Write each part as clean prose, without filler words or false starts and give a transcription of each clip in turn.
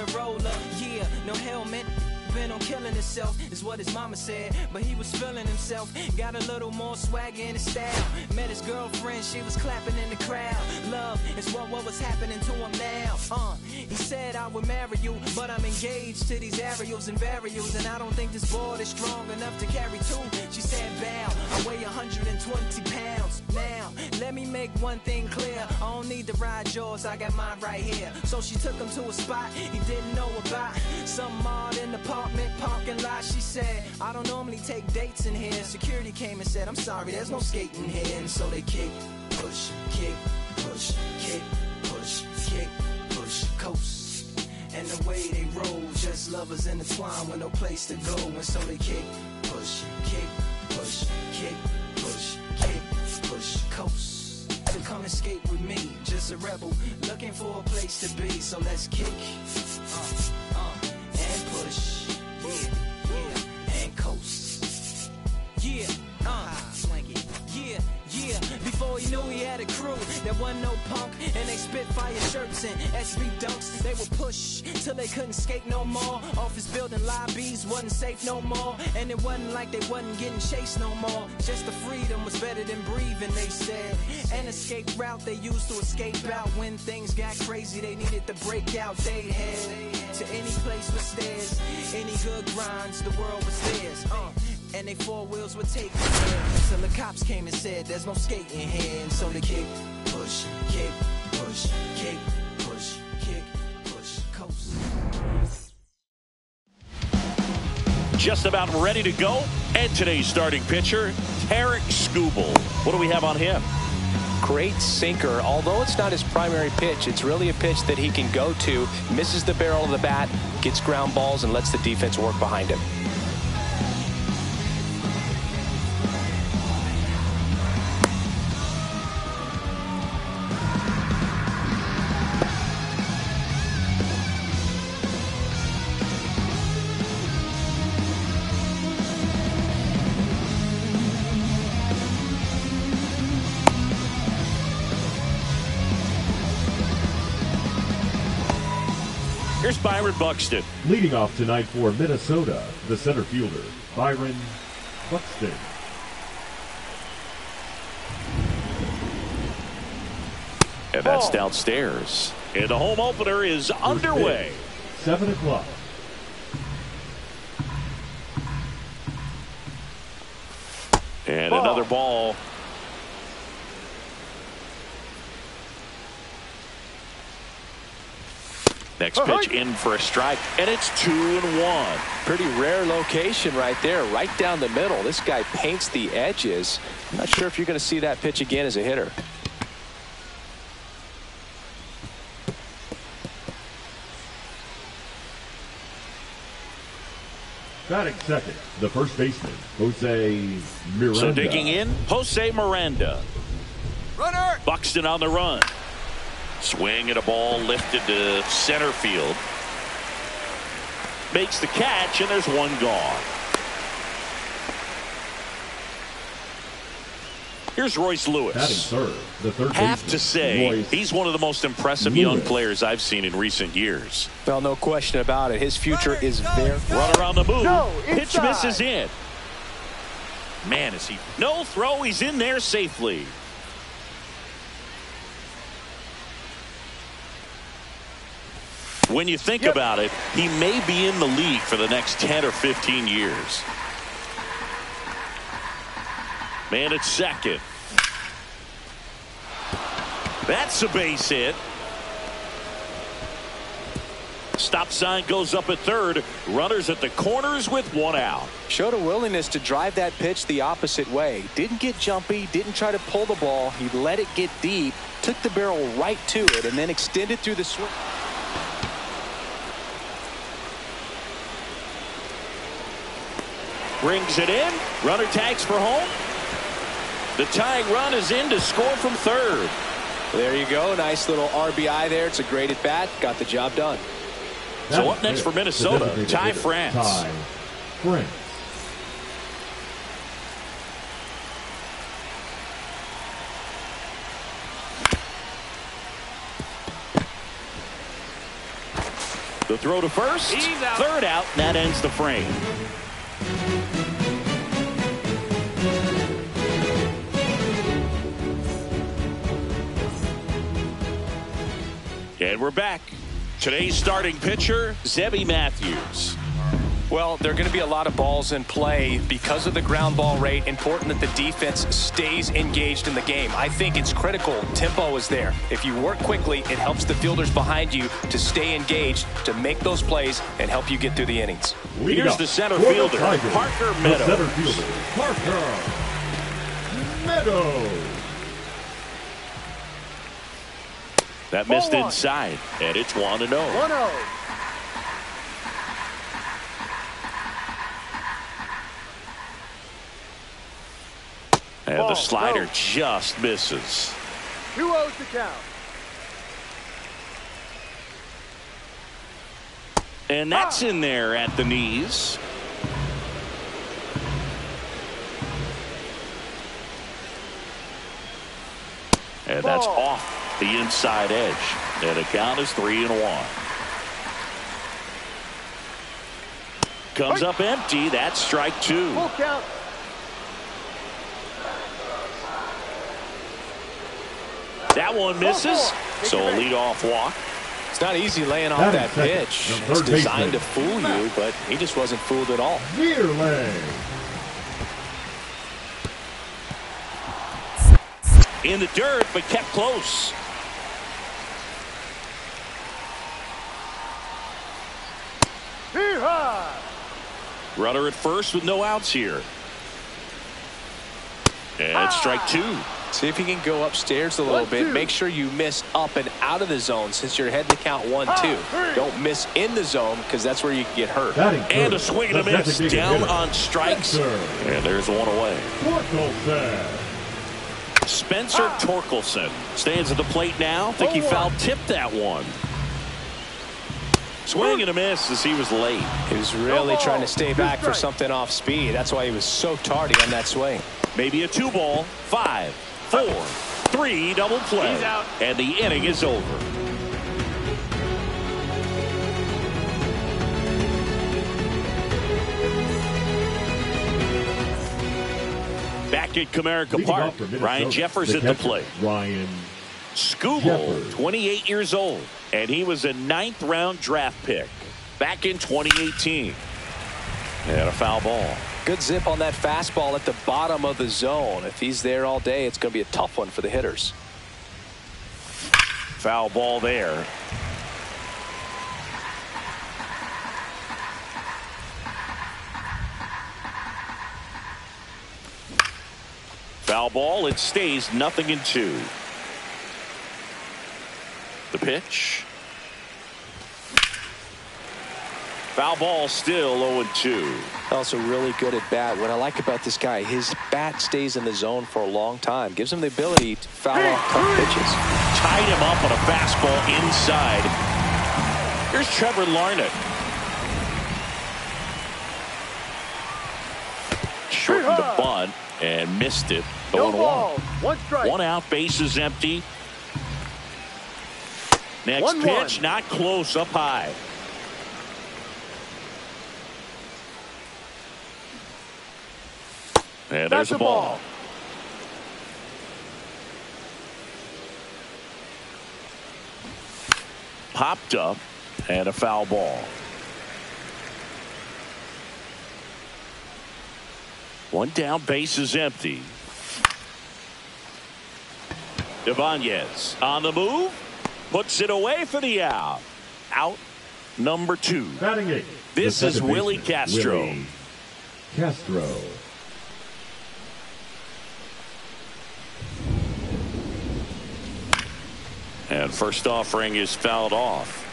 the roller. Yeah, no helmet. Been on killing himself is what his mama said, but he was feeling himself. Got a little more swagger in his style. Met his girlfriend, she was clapping in the crowd. Love is what was happening to him now. He said I would marry you, but I'm engaged to these aerials and varials, and I don't think this board is strong enough to carry two. She said bow, I weigh 120 pounds. Now let me make one thing clear, I don't need to ride yours, I got mine right here. So she took him to a spot he didn't know about, some odd in the parking lot. She said, I don't normally take dates in here. Security came and said, I'm sorry, there's no skating here. And so they kick, push, kick, push, kick, push, kick, push, coast. And the way they roll, just lovers intertwined with no place to go. And so they kick, push, kick, push, kick, push, kick, push, coast. So come and skate with me, just a rebel looking for a place to be. So let's kick, and push. And coast. Yeah, yeah. Before he knew he had a crew, there wasn't no punk, and they spit fire shirts and SB dunks. They would push till they couldn't skate no more. Office building lobbies wasn't safe no more, and it wasn't like they wasn't getting chased no more. Just the freedom was better than breathing, they said. An escape route they used to escape out when things got crazy. They needed to break out. They head to any place with stairs, any good grinds, the world was theirs. And they four wheels would take them there till the cops came and said there's no skating here. And so they kick, push, kick, push, kick, push, kick, push, coast. Just about ready to go. And today's starting pitcher, Tarek Skubal. What do we have on him? Great sinker. Although it's not his primary pitch, it's really a pitch that he can go to, misses the barrel of the bat, gets ground balls, and lets the defense work behind him. Here's Byron Buxton. Leading off tonight for Minnesota, the center fielder, Byron Buxton. And that's downstairs. And the home opener is underway. 7 o'clock. And another ball. Next pitch in for a strike, and it's 2-1. Pretty rare location right there, right down the middle. This guy paints the edges. I'm not sure if you're going to see that pitch again as a hitter. Batting second, the first baseman, Jose Miranda. So digging in, Jose Miranda. Runner! Buxton on the run. Swing and a ball lifted to center field. Makes the catch, and there's one gone. Here's Royce Lewis. Batting third, the third Have baseman, to say, Royce he's one of the most impressive Lewis. young players I've seen in recent years. Well, no question about it. His future is very... Runner on the move. No, Pitch inside. misses in. Man, is he... No throw. He's in there safely. When you think about it, he may be in the league for the next 10 or 15 years. Man at second. That's a base hit. Stop sign goes up at third. Runners at the corners with one out. Showed a willingness to drive that pitch the opposite way. Didn't get jumpy, didn't try to pull the ball. He let it get deep, took the barrel right to it, and then extended through the swing. Brings it in. Runner tags for home. The tying run is in to score from third. There you go. Nice little RBI there. It's a great at bat. Got the job done. So up next for Minnesota, Ty France. Ty France. The throw to first. He's out. Third out. That ends the frame. And we're back. Today's starting pitcher, Zebby Matthews. Well, there are going to be a lot of balls in play because of the ground ball rate. Important that the defense stays engaged in the game. I think it's critical. Tempo is there. If you work quickly, it helps the fielders behind you to stay engaged, to make those plays, and help you get through the innings. Here's the center fielder, Parker Meadows. The center fielder, Parker Meadows. That missed inside, and it's 1-0. 1-0. And the slider just misses. 2-0 to count. And that's in there at the knees. And that's off the inside edge. And the count is 3-1. Comes up empty. That's strike 2. Full count. That one misses. So a leadoff walk. It's not easy laying off that pitch. It's designed to fool you, but he just wasn't fooled at all. Nearly. In the dirt, but kept close. Runner at first with no outs here. And strike 2. See if you can go upstairs a little bit. Make sure you miss up and out of the zone since you're heading to count 1-2. Don't miss in the zone because that's where you can get hurt. And a swing and a miss down on strikes. And there's one away. Spencer Torkelson stands at the plate now. Think he foul tipped that one. Swing and a miss as he was late. He was really trying to stay back for something off speed. That's why he was so tardy on that swing. Maybe a 2-ball. 5, 4, 3 double play. He's out. And the inning is over. Back at Comerica Park, Ryan Jeffers at the plate. Ryan Skubal, 28 years old, and he was a 9th-round draft pick back in 2018. And a foul ball. Good zip on that fastball at the bottom of the zone. If he's there all day, it's going to be a tough one for the hitters. Foul ball there. Foul ball. It stays 0-2. The pitch. Foul ball, still 0-2. Also really good at bat. What I like about this guy, his bat stays in the zone for a long time. Gives him the ability to foul off tough pitches. Tied him up on a fastball inside. Here's Trevor Larnett. Shortened the bunt and missed it. 0-1. 1 strike. 1 out, bases empty. Next 1-1. pitch, not close, up high. And there's a ball. Popped up and a foul ball. 1 down, base is empty. Ibanez on the move, puts it away for the out. Out number 2. Batting 8. This is Willie Castro. Willie Castro. And first offering is fouled off.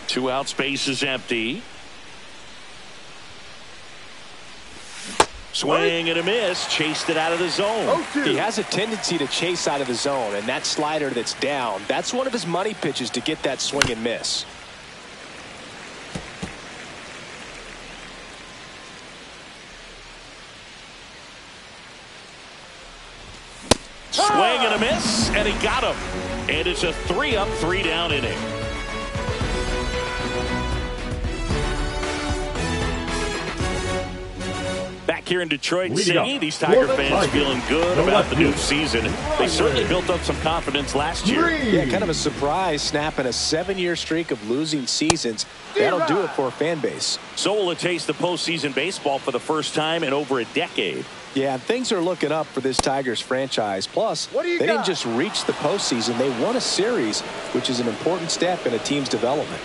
2 outs, base is empty. Swing and a miss, chased it out of the zone. He has a tendency to chase out of the zone, and that slider that's down, that's one of his money pitches to get that swing and miss. Swing and a miss, and he got him. And it's a 3-up, 3-down inning. Back here in Detroit, Leading Siggy, up these Tiger for the fans Tigers, feeling good the about left the new fielder, season. They Riley. certainly built up some confidence last year. Yeah, kind of a surprise, snapping a 7-year streak of losing seasons. That'll do it for a fan base. So will it taste the postseason baseball for the first time in over a decade. Yeah, things are looking up for this Tigers franchise. Plus, they didn't just reach the postseason. They won a series, which is an important step in a team's development.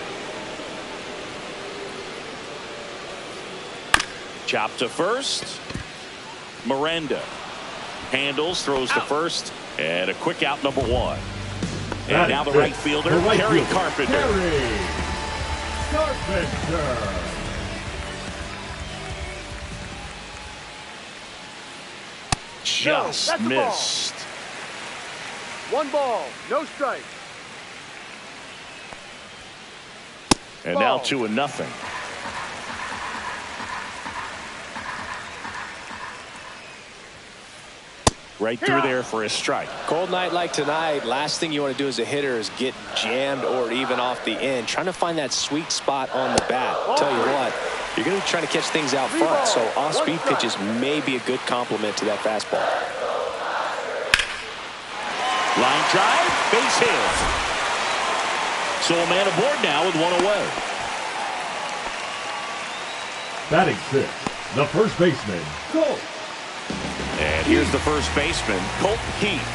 Chop to first. Miranda handles, throws to first, and a quick out, number 1. And now the right fielder, Kerry Carpenter. Kerry Carpenter. Just missed. 1 ball, no strike. And now 2-0. Right through there for a strike. Cold night like tonight, last thing you want to do as a hitter is get jammed or even off the end. Trying to find that sweet spot on the bat. Tell you what, you're going to be trying to catch things out front, so off-speed pitches may be a good complement to that fastball. Line drive, base hit. So a man aboard now with 1 away. Batting 6th, the first baseman, Colt. And here's the first baseman, Colt Heath.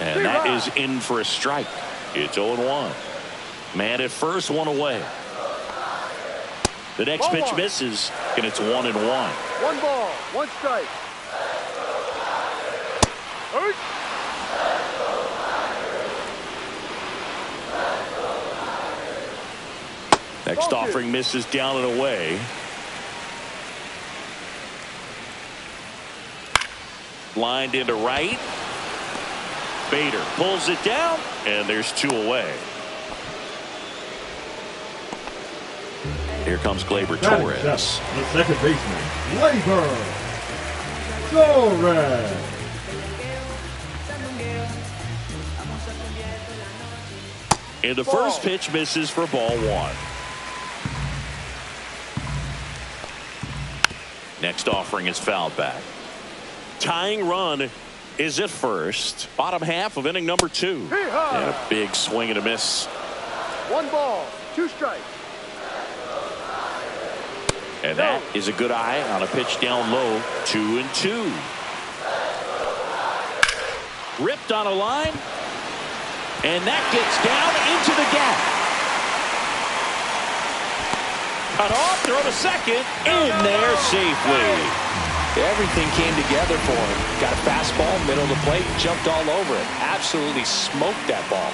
And that is in for a strike. It's 0-1. Man at first, 1 away. The next pitch misses, and it's 1-1. 1 ball, 1 strike. Next offering misses down and away. Lined into right. Bader pulls it down, and there's 2 away. Here comes Gleyber Torres. The second baseman, Gleyber Torres. And the first pitch misses for ball 1. Next offering is fouled back. Tying run is at first. Bottom half of inning number 2. And a big swing and a miss. 1 ball, 2 strikes. And that is a good eye on a pitch down low. 2-2. Ripped on a line. And that gets down into the gap. Cut off, throw to second. In there safely. Everything came together for him. Got a fastball, middle of the plate, jumped all over it. Absolutely smoked that ball.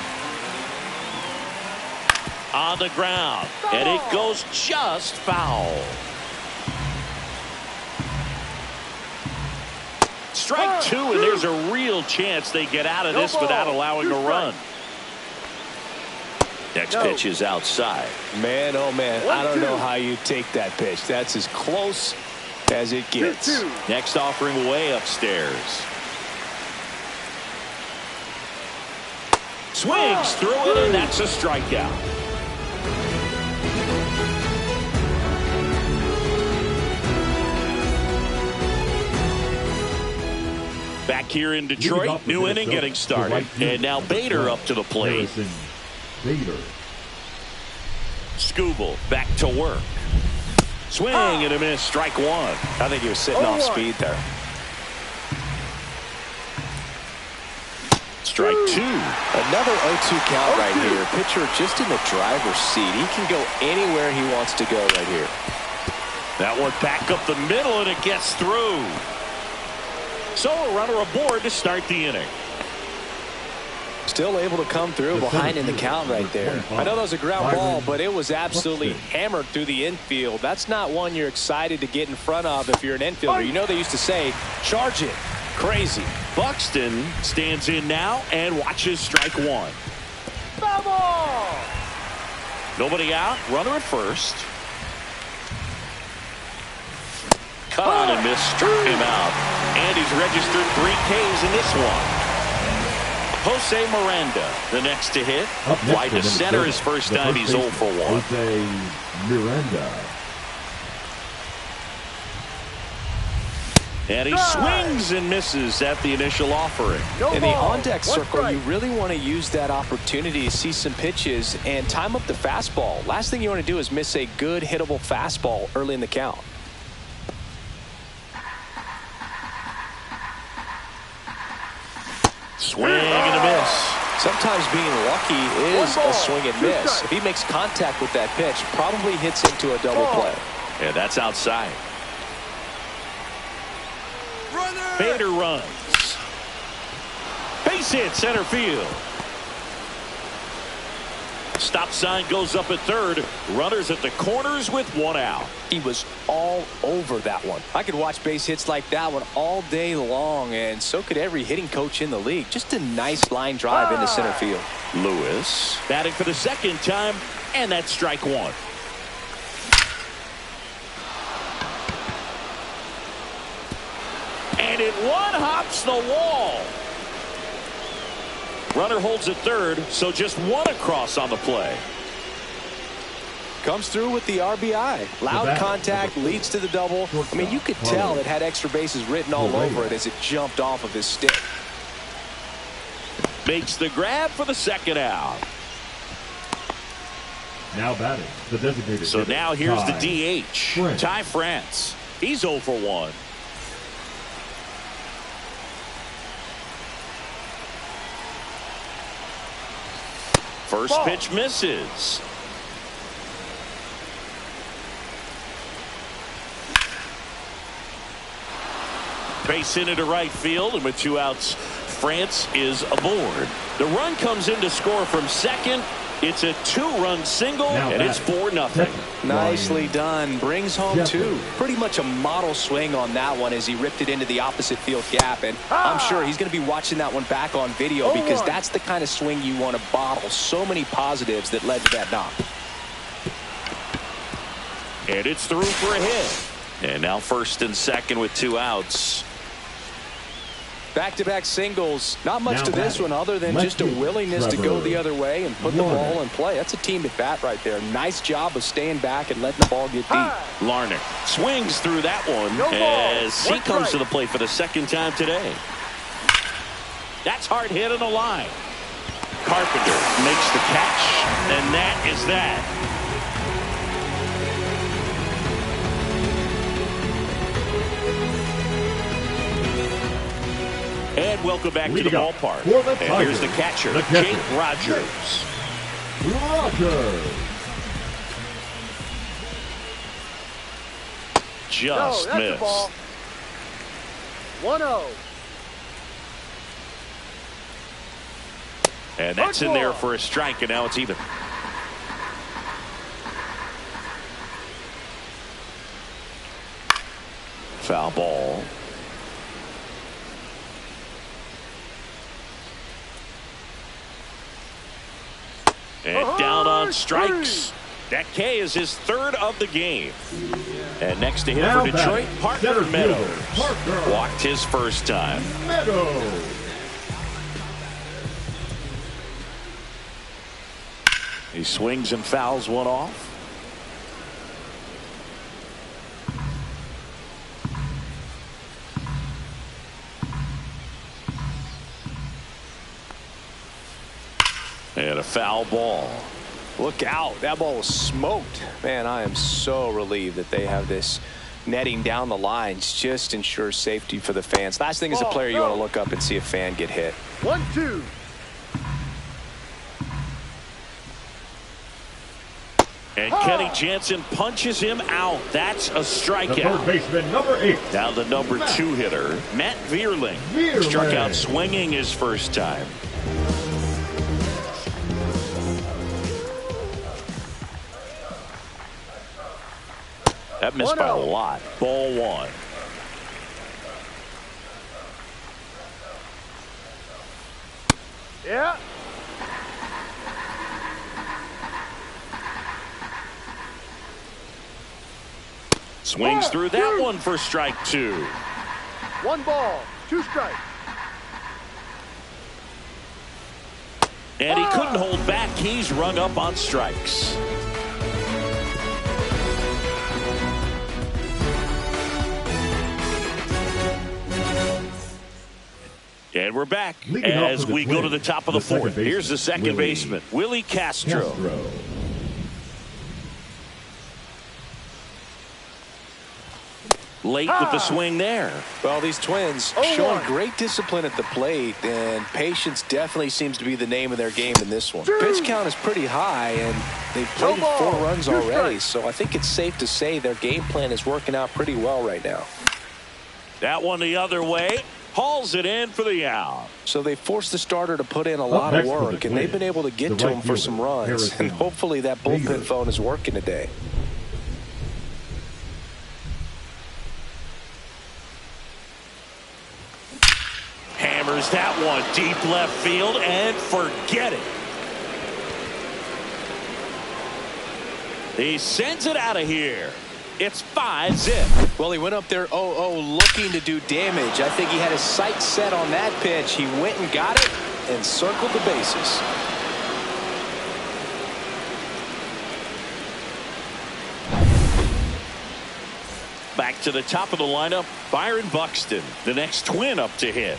On the ground. And it goes just foul. Strike 2, and there's a real chance they get out of this without allowing a run. Next pitch is outside. Man, oh man, I don't know how you take that pitch. That's as close as it gets. Next offering way upstairs. Swings through it, and that's a strikeout. Back here in Detroit, new inning getting started. And now Bader up to the plate. Bader. Skubal back to work. Swing and a miss, strike 1. I think he was sitting off speed there. Strike 2. Another 0-2 count right here. Pitcher just in the driver's seat. He can go anywhere he wants to go right here. That one back up the middle, and it gets through. So a runner aboard to start the inning. Still able to come through behind in the count right there. I know that was a ground ball, but it was absolutely hammered through the infield. That's not one you're excited to get in front of if you're an infielder. You know they used to say, charge it. Crazy. Buxton stands in now and watches strike 1. Nobody out. Runner at first. Cut on and miss. Struck him out. And he's registered 3 Ks in this one. Jose Miranda, the next to hit. Fly to center his first time. He's 0 for 1. Jose Miranda. And he swings and misses at the initial offering. In the on-deck circle, you really want to use that opportunity to see some pitches and time up the fastball. Last thing you want to do is miss a good hittable fastball early in the count. Swing and a miss. Sometimes being lucky is a swing and miss. If he makes contact with that pitch, probably hits into a double play. Yeah, that's outside. Bader runs. Base hit center field. Stop sign goes up at third. Runners at the corners with one out. He was all over that one. I could watch base hits like that one all day long, and so could every hitting coach in the league. Just a nice line drive into center field. Lewis batting for the second time, and that's strike one. And it one-hops the wall. Runner holds at third, so just one across on the play. Comes through with the RBI. Loud contact leads to the double. I mean, you could tell it had extra bases written all over it as it jumped off of his stick. Makes the grab for the second out. Now batting, the designated. So now here's the DH. France. Ty France. He's 0 for 1. First pitch misses. Base hit into right field, and with 2 outs, France is aboard. The run comes in to score from second. It's a 2-run single, and it's 4-0. Nicely done. Brings home 2. Pretty much a model swing on that one as he ripped it into the opposite field gap. And I'm sure he's going to be watching that one back on video because that's the kind of swing you want to bottle. So many positives that led to that knock. And it's through for a hit. And now first and second with 2 outs. Back-to-back singles. Not much to this one other than just a willingness to go the other way and put the ball in play. That's a team at bat right there. Nice job of staying back and letting the ball get deep. Larnach swings through that one as he comes to the plate for the second time today. That's hard hit on the line. Carpenter makes the catch, and that is that. And welcome back to the ballpark. And here's the catcher, Jake Rogers. Just missed. 1-0. And that's in there for a strike, and now it's even. Foul ball. And down on strikes. That K is his 3rd of the game. And next to him for Detroit, Parker Meadows. Walked his first time. He swings and fouls one off. And a foul ball. Look out. That ball was smoked. Man, I am so relieved that they have this netting down the lines. Just ensures safety for the fans. Last thing as a player, you want to look up and see a fan get hit. 1-2. And Kenny Jansen punches him out. That's a strikeout. The third baseman, number 8. Now the number 2 hitter, Matt Vierling. Struck out swinging his first time. That missed by a lot. Ball 1. Yeah. Swings through that one for strike 2. 1 ball, 2 strikes. And he couldn't hold back. He's rung up on strikes. And we're back Leading off as for the we go to the Twins, top of the fourth. second Here's the second baseman, Willie Castro. Late with the swing there. Well, these Twins showing great discipline at the plate, and patience definitely seems to be the name of their game in this one. Pitch count is pretty high, and they've played 4 runs already, so I think it's safe to say their game plan is working out pretty well right now. That one the other way. Hauls it in for the out. So they forced the starter to put in a lot of work, and they've been able to get to him for some runs, and hopefully that bullpen phone is working today. Hammers that one deep left field and forget it. He sends it out of here. It's 5-zip. Well, he went up there 0-0 looking to do damage. I think he had his sights set on that pitch. He went and got it and circled the bases. Back to the top of the lineup, Byron Buxton, the next Twin up to hit.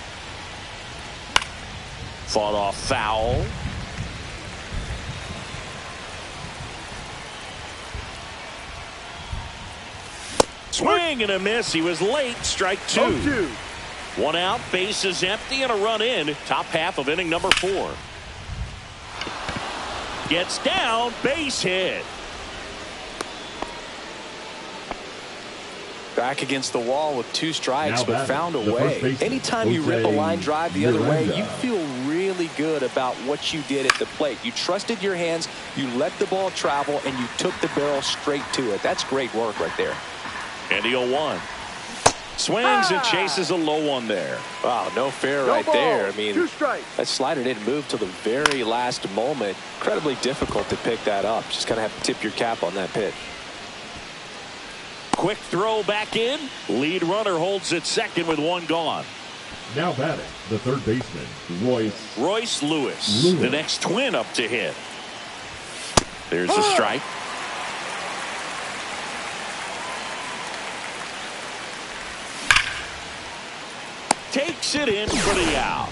Fought off foul. Swing and a miss. He was late. Strike 2. 0-2. 1 out, bases empty, and a run in. Top half of inning number 4. Gets down, base hit. Back against the wall with 2 strikes, but found a the way. Anytime you rip a line drive the other way, you feel really good about what you did at the plate. You trusted your hands, you let the ball travel, and you took the barrel straight to it. That's great work right there. And the 0-1. Swings and chases a low one there. Wow, no fair No right ball, there. I mean, 2 strikes. that slider didn't move till the very last moment. Incredibly difficult to pick that up. Just kind of have to tip your cap on that pitch. Quick throw back in. Lead runner holds at second with 1 gone. Now batting, the third baseman, Royce Lewis, the next Twin up to hit. There's a strike. Takes it in for the out.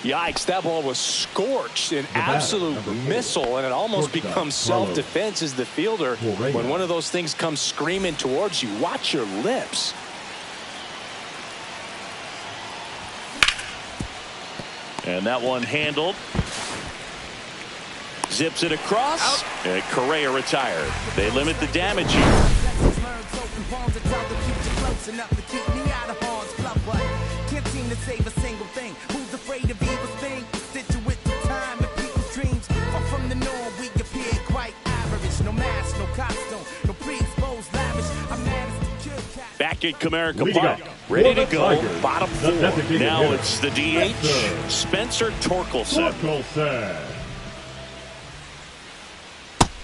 Yikes, that ball was scorched, an absolute missile, and it almost becomes self-defense as the fielder. When one of those things comes screaming towards you, watch your lips. And that one handled. Zips it across. And Correa retired. They limit the damage here. To save a single thing. Who's afraid of evil thing? Constituent to time and people's dreams. Far from the norm, we appear quite average. No mask, no costume, no pre-exposed lavish. I'm managed to kill cat. Back at Comerica Park, ready to go. Bottom 4. Now it's the DH, Spencer Torkelson.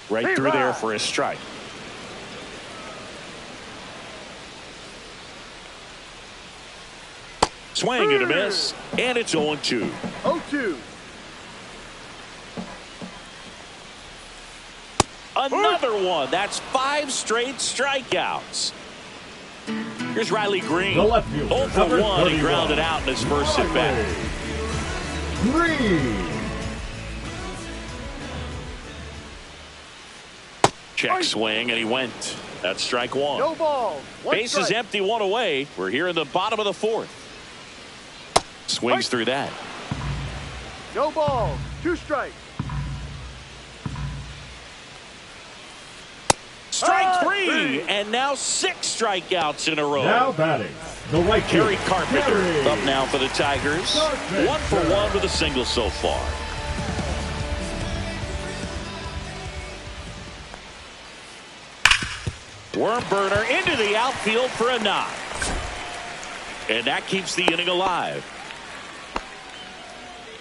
Right through there for a strike. Swing and a miss, and it's 0-2. 0-2. Another one. That's 5 straight strikeouts. Here's Riley Green. 0 for 1. He grounded out in his first at bat. Green. Check swing, and he went. That's strike 1. No ball. Base is empty, 1 away. We're here in the bottom of the 4th. Swings through that. No ball. 2 strikes. Strike 3, and now 6 strikeouts in a row. Now batting, the right Kerry Carpenter up now for the Tigers. 1 for 1 with a single so far. Worm burner into the outfield for a knock. And that keeps the inning alive.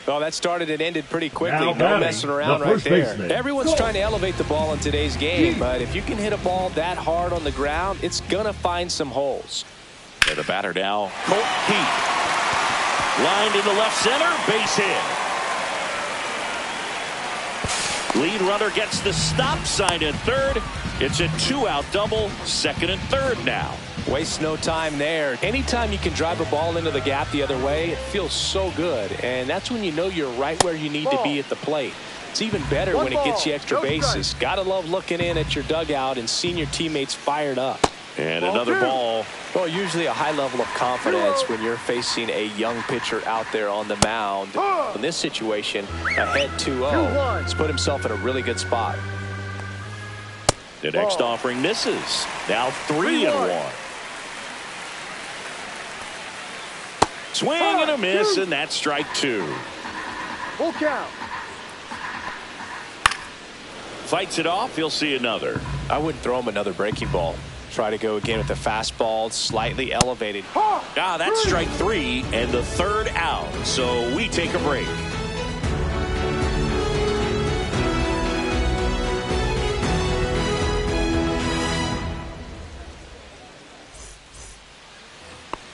Well, that started and ended pretty quickly. No messing around right there. Everyone's trying to elevate the ball in today's game, but if you can hit a ball that hard on the ground, it's going to find some holes. And the batter now, Colt Heath. Lined into left center, base hit. Lead runner gets the stop sign at third. It's a 2-out double, second and third now. Waste no time there. Anytime you can drive a ball into the gap the other way, it feels so good. And that's when you know you're right where you need to be at the plate. It's even better when it gets you extra bases. Gotta love looking in at your dugout and seeing your teammates fired up. And another ball. Well, usually a high level of confidence when you're facing a young pitcher out there on the mound. In this situation, ahead 2-0. He's put himself in a really good spot. The next offering misses. Now 3-1. Swing and a miss, and that's strike 2. Full count. Fights it off. He'll see another. I wouldn't throw him another breaking ball. Try to go again with the fastball, slightly elevated. That's strike 3 and the third out. So we take a break.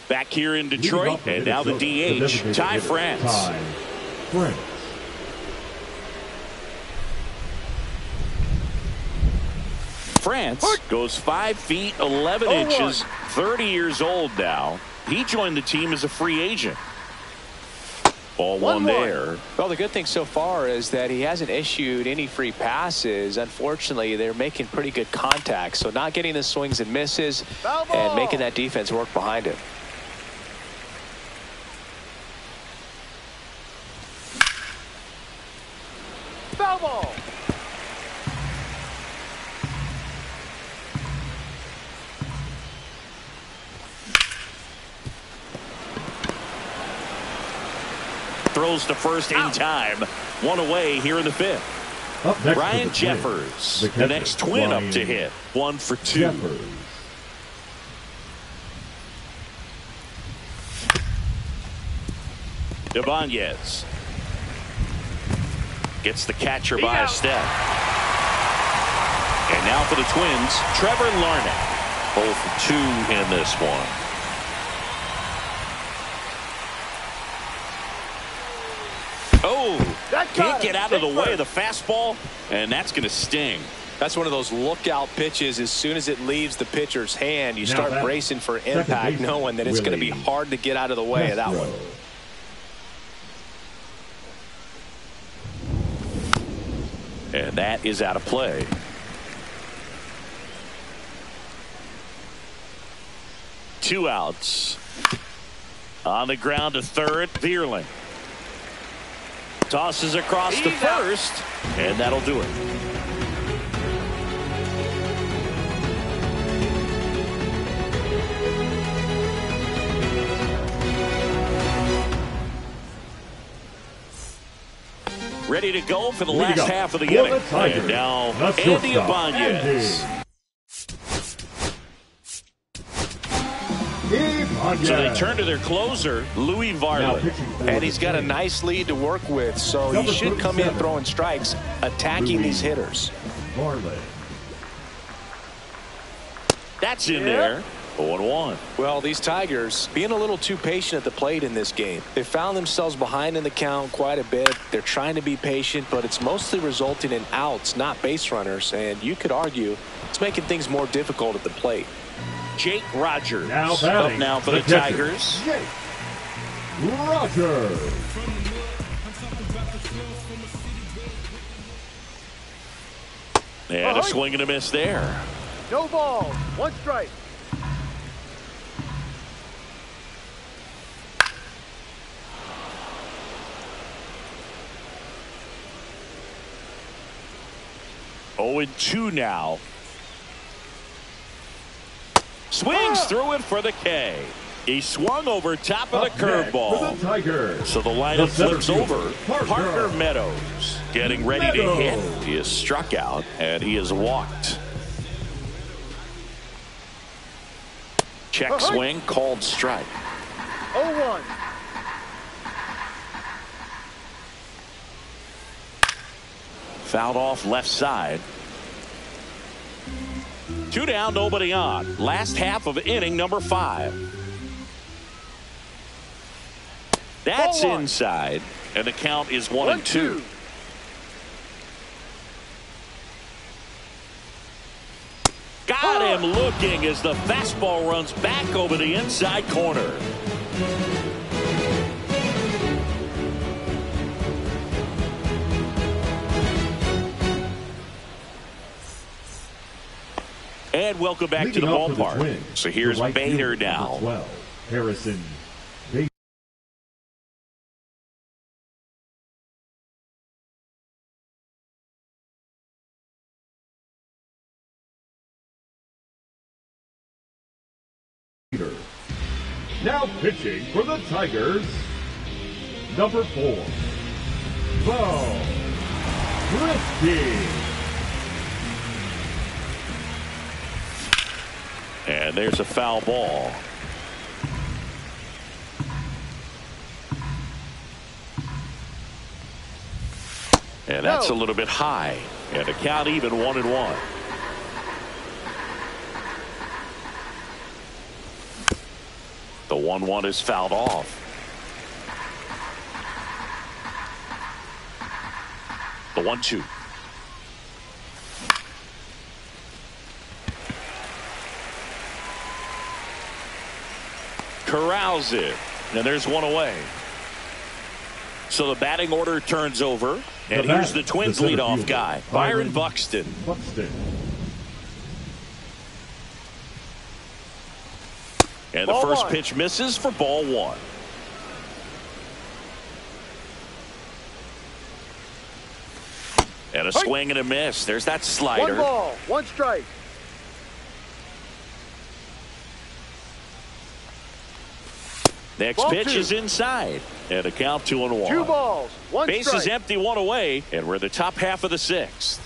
Back here in Detroit, and now the DH, Ty France. France goes 5 feet 11 inches, 30 years old now. He joined the team as a free agent. Ball one there. Well, the good thing so far is that he hasn't issued any free passes. Unfortunately, they're making pretty good contact, so not getting the swings and misses and making that defense work behind him. Foul ball. Throws to first in time. One away here in the 5th. Ryan Jeffers, the next twin up to hit. 1 for 2. Ibanez gets the catcher by a step. And now for the Twins, Trevor Larnach. 0 for 2 in this one. Oh, can't get out of the way of the fastball, and that's going to sting. That's one of those lookout pitches. As soon as it leaves the pitcher's hand, you start bracing for impact, knowing that it's going to be hard to get out of the way of that one. And that is out of play. Two outs. On the ground to third, Vierling. Tosses across to first, and that'll do it. Ready to go for the last half of the inning. And now Andy Ibanez. So they turn to their closer, Louis Varley. And he's got a nice lead to work with, so he should come in throwing strikes, attacking these hitters. That's in there. 0-1. Well, these Tigers being a little too patient at the plate in this game. They found themselves behind in the count quite a bit. They're trying to be patient, but it's mostly resulting in outs, not base runners. And you could argue it's making things more difficult at the plate. Jake Rogers up now for the Tigers. Jake Rogers. And a swing and a miss there. No ball. 1 strike. Oh, and 2 now. Swings through it for the K. He swung over top of the curveball. So the lineup flips over. Parker Meadows getting ready to hit. He is struck out and he is walked. Check swing, called strike. 0-1. Fouled off left side. 2 down, nobody on. Last half of inning number 5. That's inside, and the count is 1-2. Got him looking as the fastball runs back over the inside corner. And welcome back to the ballpark. So here's Bader now. 12, Harrison Bader. Now pitching for the Tigers, number 4, Bo Risky. And there's a foul ball. And that's a little bit high. And the count even 1-1. The 1-1 is fouled off. The 1-2. Corrals it. And there's one away. So the batting order turns over. And here's the Twins leadoff guy, Byron Buxton. And the first pitch misses for ball 1. And a swing and a miss. There's that slider. 1 ball, 1 strike. Next pitch is inside. And a count 2-1. 2 balls, 1 Base strike. is empty, 1 away. And we're in the top half of the 6th.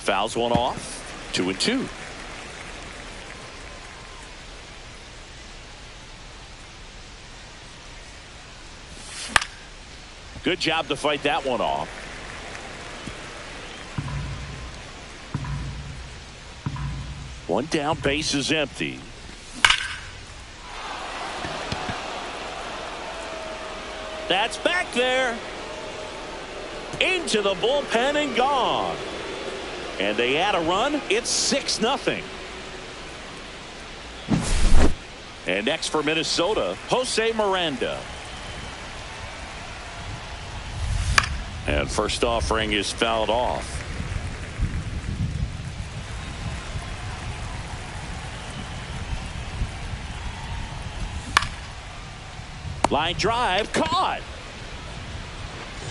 Fouls one off. 2-2. Good job to fight that one off. One down, base is empty. That's back there. Into the bullpen and gone. And they add a run. It's 6-0. And next for Minnesota, Jose Miranda. And first offering is fouled off. Line drive caught.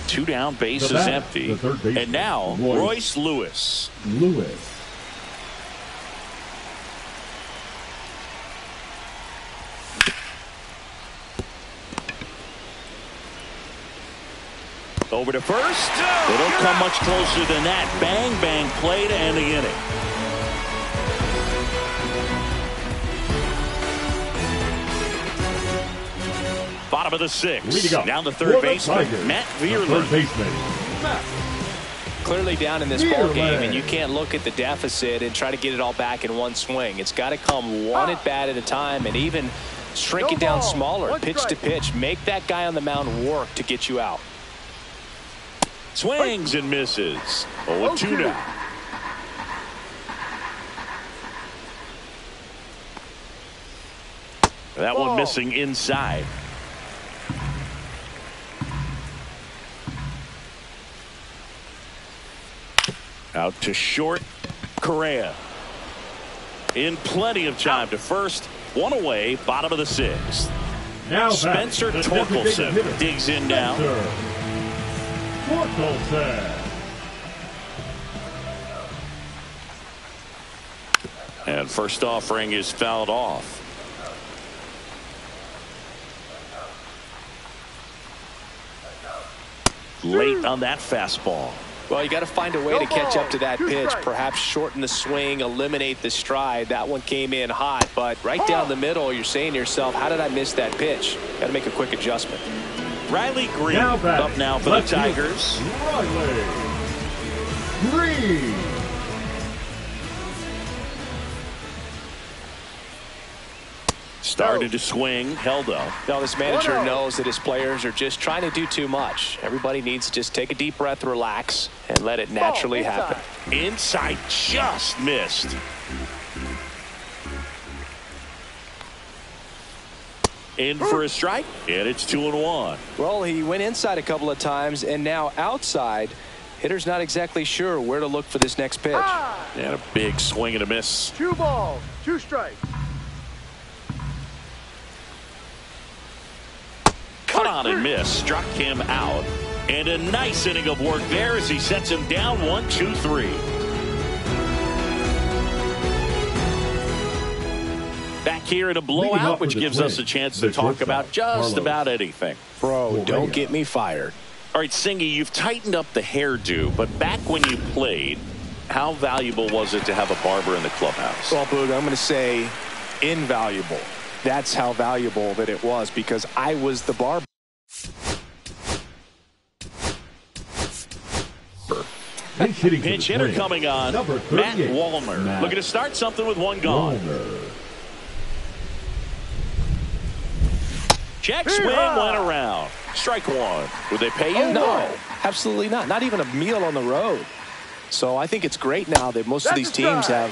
2 down, base is empty. And now Royce Lewis. Over to first. They don't come much closer than that. Bang, bang play to end the inning. Bottom of the 6th. Down the third baseman, Matt Vierman. Clearly down in this ball game, and you can't look at the deficit and try to get it all back in one swing. It's got to come one at bat at a time, and even shrink it down smaller, pitch to pitch. Make that guy on the mound work to get you out. Swings and misses. 0-2 now. That one missing inside. Out to short. Correa. In plenty of time to first. One away. Bottom of the 6th. Now Spencer Torkelson digs in now. And first offering is fouled off. Late on that fastball. Well, you got to find a way to catch up to that pitch. Perhaps shorten the swing, eliminate the stride. That one came in hot, but right down the middle, you're saying to yourself, how did I miss that pitch? Got to make a quick adjustment. Riley Green up now for the Tigers. Riley Green. Started to swing, held up. Now this manager knows that his players are just trying to do too much. Everybody needs to just take a deep breath, relax, and let it naturally happen. Inside, just missed. In for a strike, and it's 2-1. Well, he went inside a couple of times, and now outside. Hitter's not exactly sure where to look for this next pitch. And a big swing and a miss. 2 balls, 2 strikes. Cut on and miss, struck him out. And a nice inning of work there as he sets him down 1-2-3. Back here in a blowout, which gives us a chance to talk about just about anything. Bro, don't get me fired. All right, Singy, you've tightened up the hairdo, but back when you played, how valuable was it to have a barber in the clubhouse? Well, Boog, I'm going to say invaluable. That's how valuable that it was, because I was the barber. Pinch hitter coming on, Matt Wallner. Looking to start something with one gone. Check swing went around. Strike one. Would they pay you? No, absolutely not. Not even a meal on the road. So I think it's great now that most of these teams have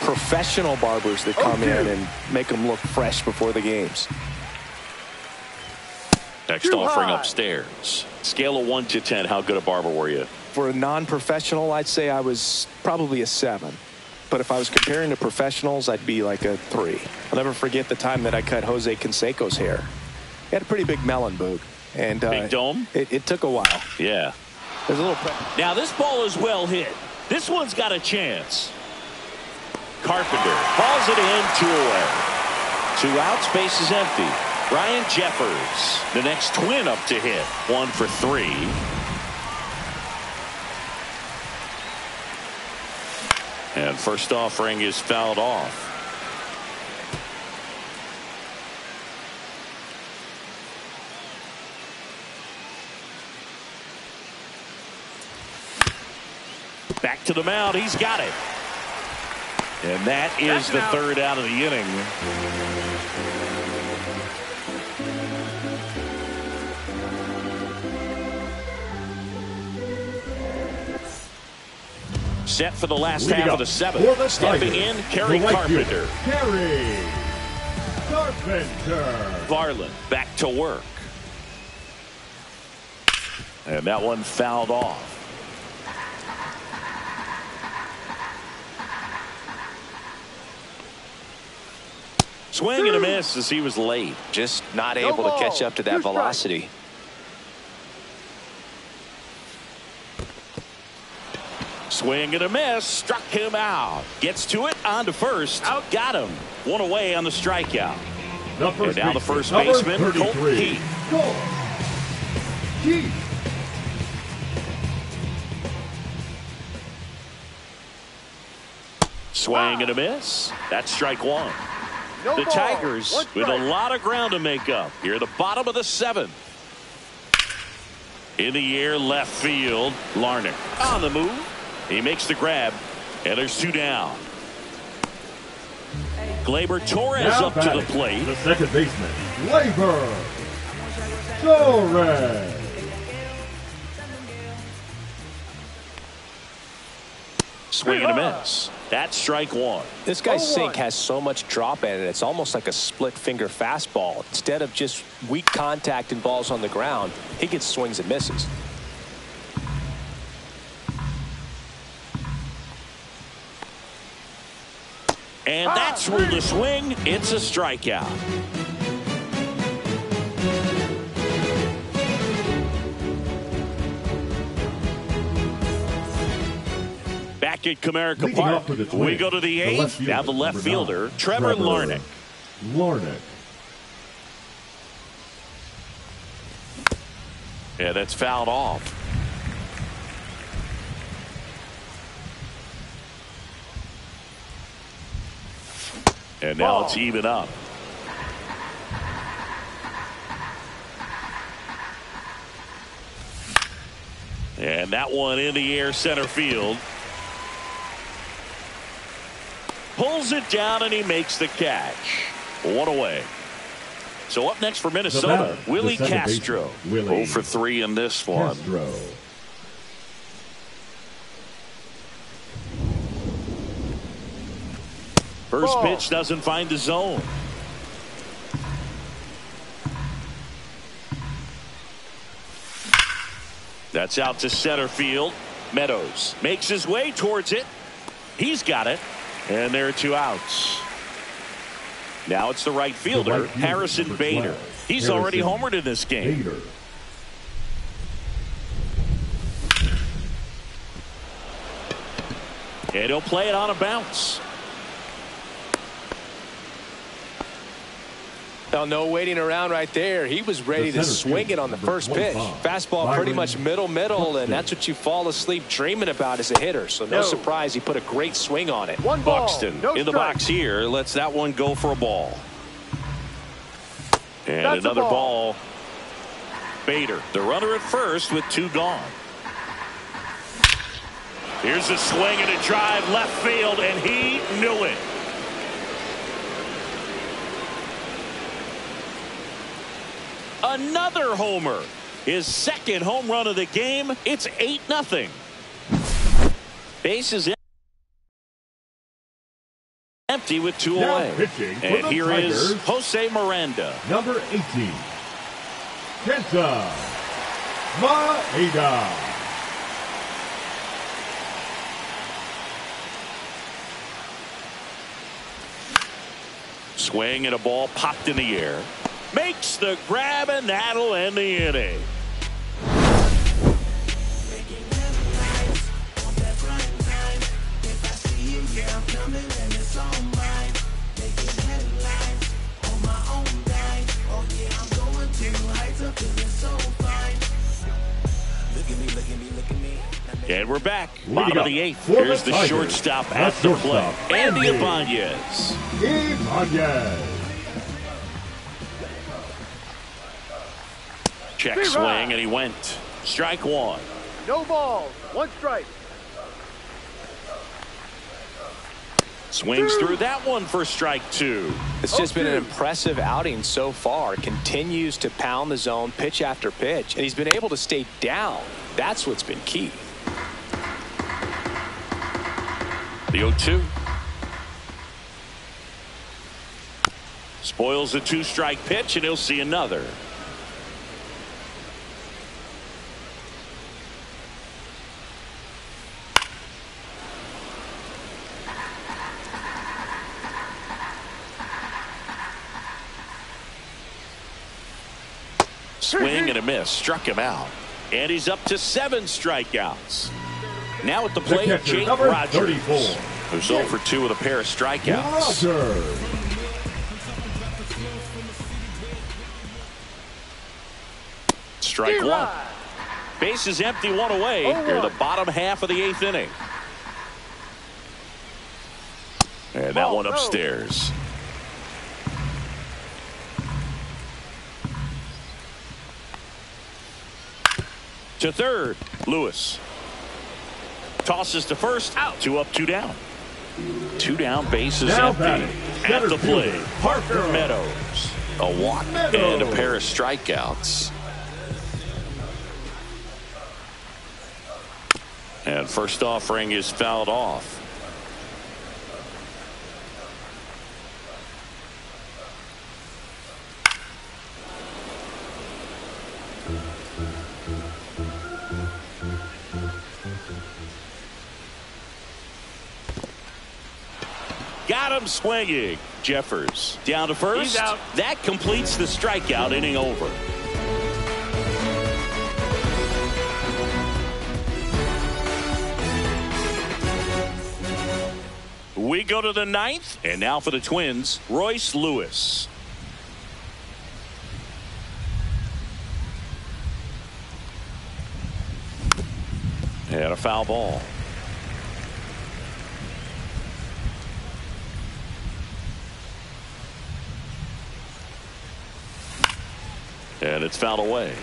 professional barbers that come in and make them look fresh before the games. Next offering upstairs. Scale of 1 to 10. How good a barber were you? For a non-professional, I'd say I was probably a 7. But if I was comparing to professionals, I'd be like a 3. I'll never forget the time that I cut Jose Canseco's hair. He had a pretty big melon, Boog. And big dome? It took a while. Yeah. There's a little. Now this ball is well hit. This one's got a chance. Carpenter hauls it in, 2 away. 2 outs, base is empty. Ryan Jeffers, the next twin up to hit. 1 for 3. And first offering is fouled off. Back to the mound. He's got it. And that is the 3rd out of the inning. Set for the last half of the 7th. Stepping in, Kerry Carpenter. Kerry Carpenter. Varland back to work. And that one fouled off. Swing and a miss as he was late. Just not able to catch up to that velocity. Swing and a miss. Struck him out. Gets to it. On to first. Out. Got him. 1 away on the strikeout. And now the first baseman, Colt Heath. Swing and a miss. That's strike 1. The Tigers with a lot of ground to make up here at the bottom of the 7th. In the air, left field. Larnach on the move. He makes the grab, and there's 2 down. Gleyber Torres up to the plate. The second baseman, Gleyber Torres. Swing and a miss. That's strike 1. This guy's sink has so much drop in it. It's almost like a split finger fastball. Instead of just weak contact and balls on the ground, he gets swings and misses. And that's ruled a swing. It's a strikeout. Back at Comerica Park, we go to the 8th. Now the left fielder, Trevor Larnach. Yeah, that's fouled off. And now it's even up. And that one in the air, center field. Pulls it down and he makes the catch. 1 away. So up next for Minnesota, Willie Castro. 0 for 3 in this one. Castro. First pitch doesn't find the zone. That's out to center field. Meadows makes his way towards it. He's got it. And there are 2 outs. Now it's the right fielder, Harrison Bader. He's already homered in this game. Bader. And he'll play it on a bounce. Now, no waiting around right there. He was ready to swing it on the first pitch. Fastball pretty much middle, and that's what you fall asleep dreaming about as a hitter. So no surprise he put a great swing on it. Buxton in the box here. Lets that one go for a ball. And that's another ball. Bader, the runner at first with 2 gone. Here's a swing and a drive left field, and he knew it. Another homer. His second home run of the game. It's 8-0. Base is empty with 2 away. And here is Jose Miranda. Number 18. Kenta Maeda. Swing and a ball popped in the air. Makes the grab, and that'll end the inning. And we're back. Bottom of the 8th. Here's the shortstop at the plate. Andy Ibanez. Check swing, and he went. Strike 1. No balls. 1 strike. Swings through that one for strike 2. It's just been an impressive outing so far. Continues to pound the zone pitch after pitch, and he's been able to stay down. That's what's been key. The 0-2. Spoils a 2-strike pitch, and he'll see another. Swing and a miss. Struck him out. And he's up to 7 strikeouts. Now at the plate, Jake Rogers, 34. who's 0 for 2 with a pair of strikeouts. Strike 1. Base is empty, 1 away. Near the bottom half of the 8th inning. And that one upstairs. To third, Lewis. Tosses to first, out. 2 up, 2 down. 2 down, base is empty. At the plate, Parker Meadows. A walk and a pair of strikeouts. And first offering is fouled off. Got him swinging. Jeffers down to first. He's out. That completes the strikeout inning over. We go to the 9th, and now for the Twins, Royce Lewis. And a foul ball. And it's fouled away.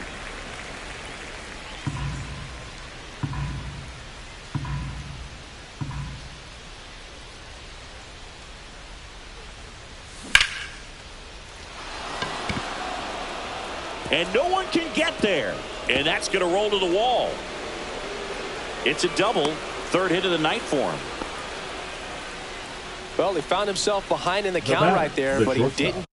and no one can get there. And that's going to roll to the wall. It's a double. Third hit of the night for him. Well, he found himself behind in the count right there, but he didn't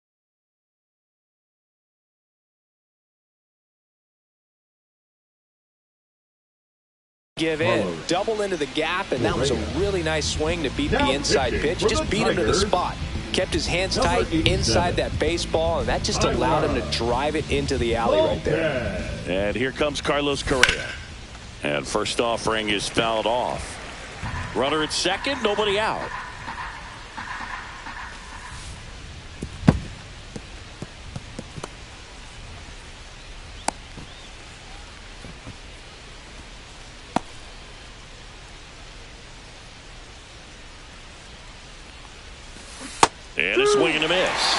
give in. Double into the gap, and that was a really nice swing to beat the inside pitch. Just beat him to the spot. Kept his hands tight inside that baseball, and that just allowed him to drive it into the alley right there. And here comes Carlos Correa. And first offering is fouled off. Runner at second, nobody out. And a swing and a miss.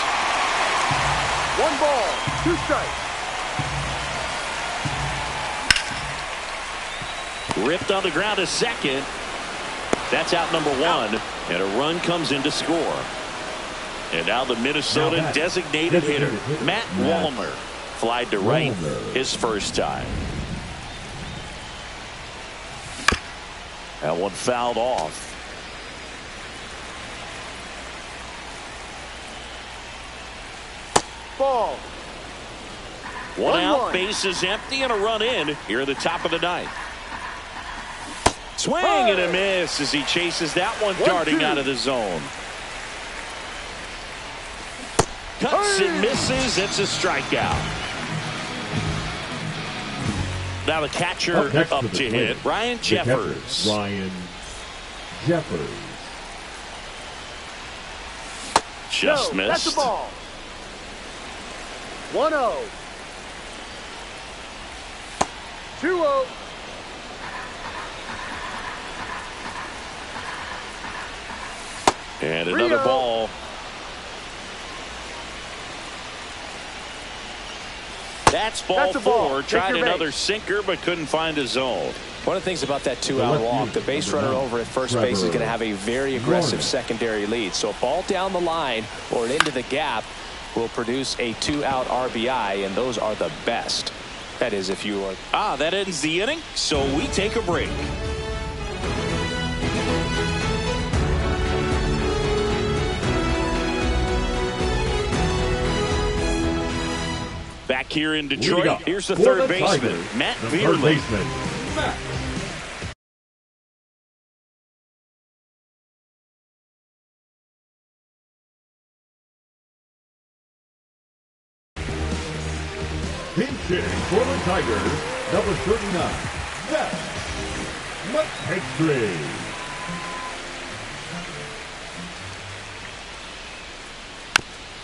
1 ball, 2 strikes. Ripped on the ground to second. That's out number 1. And a run comes in to score. And now the Minnesota designated hitter, Matt Wallner, flied to right his first time. That one fouled off. Ball. One out, base is empty, and a run in here at the top of the ninth. Swing and a miss as he chases that one darting out of the zone. Cuts and misses. It's a strikeout. Now the catcher up to hit, Ryan Jeffers. Ryan Jeffers. Just missed. That's the ball. 1-0. 2-0. And another ball. That's ball 4. Tried another sinker, but couldn't find a zone. One of the things about that 2-out walk, the base runner over at first base is going to have a very aggressive secondary lead. So a ball down the line or into the gap will produce a 2-out RBI, and those are the best. That is, if you are. That ends the inning, so we take a break. Back here in Detroit, here's the third baseman, Matt Vierling. Pinch hitting for the Tigers, number 39, Matt McKinstry.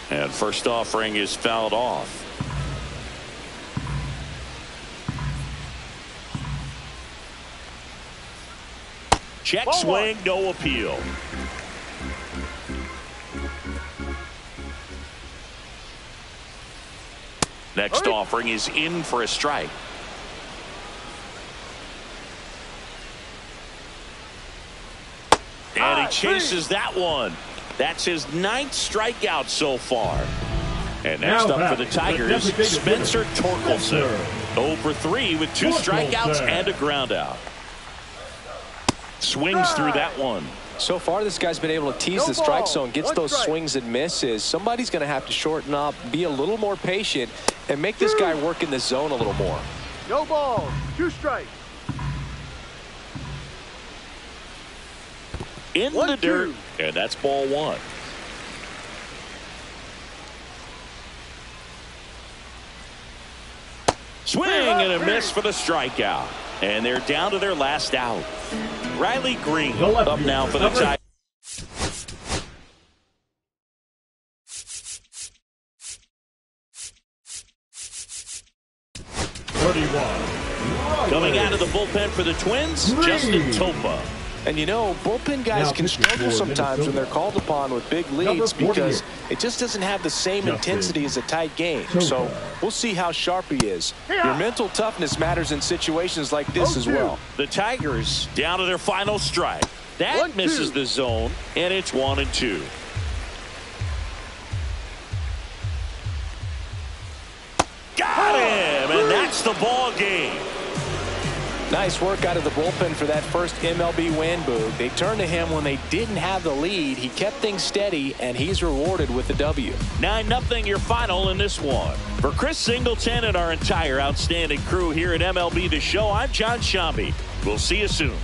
And first offering is fouled off. Check swing, no appeal. Next offering is in for a strike. And he chases that one. That's his 9th strikeout so far. And next up for the Tigers, Spencer Torkelson. 0 for 3 with 2 strikeouts and a ground out. Swings through that one. So far, this guy's been able to tease the strike zone, gets those swings and misses. Somebody's going to have to shorten up, be a little more patient, and make this guy work in the zone a little more. No balls, 2 strikes. In the dirt, and that's ball 1. Swing and a miss for the strikeout. And they're down to their last out. Riley Green up now for the Tigers. Coming out of the bullpen for the Twins, Justin Topa. And you know, bullpen guys can struggle sometimes when they're called upon with big leads because it just doesn't have the same intensity as a tight game. So we'll see how sharp he is. Your mental toughness matters in situations like this as well. The Tigers down to their final strike. That misses the zone, and it's 1-2. Got it! That's the ball game. Nice work out of the bullpen for that first MLB win, Boog. They turned to him when they didn't have the lead. He kept things steady, and he's rewarded with the W. 9-0 your final in this one. For Chris Singleton and our entire outstanding crew here at MLB The Show, I'm John Shambi. We'll see you soon.